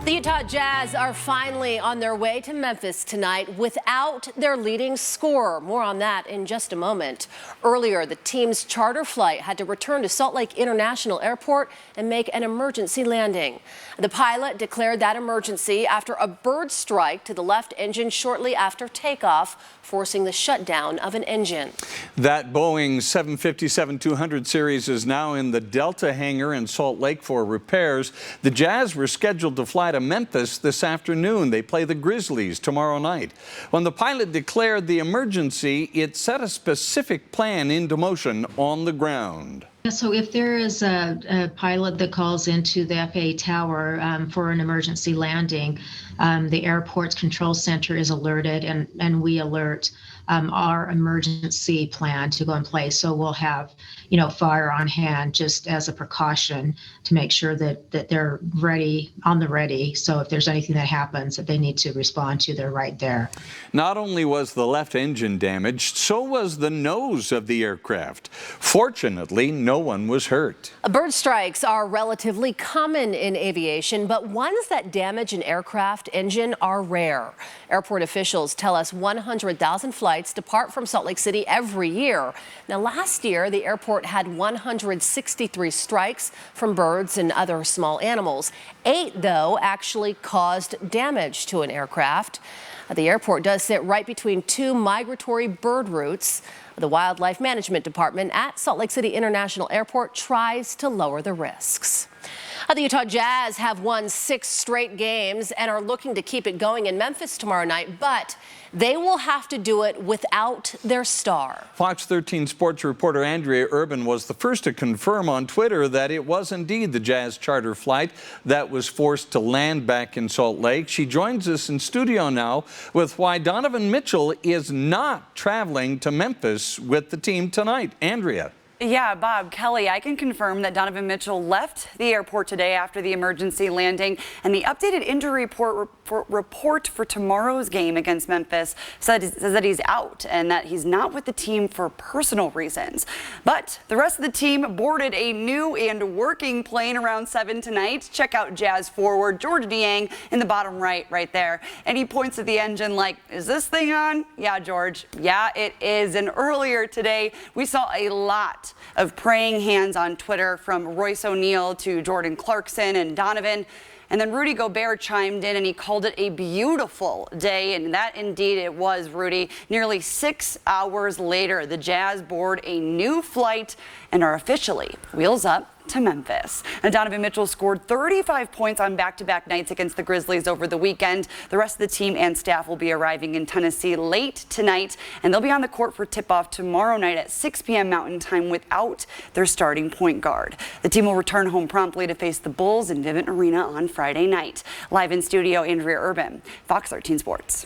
The Utah Jazz are finally on their way to Memphis tonight without their leading scorer. More on that in just a moment. Earlier, the team's charter flight had to return to Salt Lake International Airport and make an emergency landing. The pilot declared that emergency after a bird strike to the left engine shortly after takeoff, forcing the shutdown of an engine. That Boeing 757-200 series is now in the Delta hangar in Salt Lake for repairs. The Jazz were scheduled to fly to Memphis this afternoon. They play the Grizzlies tomorrow night. When the pilot declared the emergency, it set a specific plan into motion on the ground. So if there is a pilot that calls into the FAA tower for an emergency landing, the airport's control center is alerted, and we alert our emergency plan to go in place. So we'll have, fire on hand just as a precaution to make sure that they're ready, on the ready. So if there's anything that happens that they need to respond to, they're right there. Not only was the left engine damaged, so was the nose of the aircraft. Fortunately, no one was hurt. Bird strikes are relatively common in aviation, but ones that damage an aircraft engine are rare. Airport officials tell us 100,000 flights depart from Salt Lake City every year. Now, last year, the airport had 163 strikes from birds and other small animals. 8, though, actually caused damage to an aircraft. The airport does sit right between 2 migratory bird routes. The Wildlife Management Department at Salt Lake City International Airport tries to lower the risks. The Utah Jazz have won 6 straight games and are looking to keep it going in Memphis tomorrow night, but they will have to do it without their star. Fox 13 sports reporter Andrea Urban was the first to confirm on Twitter that it was indeed the Jazz charter flight that was forced to land back in Salt Lake. She joins us in studio now with why Donovan Mitchell is not traveling to Memphis with the team tonight. Andrea. Yeah, Bob, Kelly, I can confirm that Donovan Mitchell left the airport today after the emergency landing, and the updated injury report for tomorrow's game against Memphis says that he's out and that he's not with the team for personal reasons. But the rest of the team boarded a new and working plane around 7 tonight. Check out Jazz forward George Niang in the bottom right there, and he points at the engine like, is this thing on? Yeah, George. Yeah, it is. And earlier today, we saw a lot of praying hands on Twitter, from Royce O'Neal to Jordan Clarkson and Donovan. And then Rudy Gobert chimed in and he called it a beautiful day. And that indeed it was, Rudy. Nearly 6 hours later, the Jazz board a new flight and are officially wheels up to Memphis. And Donovan Mitchell scored 35 points on back-to-back nights against the Grizzlies over the weekend. The rest of the team and staff will be arriving in Tennessee late tonight, and they'll be on the court for tip-off tomorrow night at 6 p.m. Mountain Time without their starting point guard. The team will return home promptly to face the Bulls in Vivint Arena on Friday night. Live in studio, Andrea Urban, Fox 13 Sports.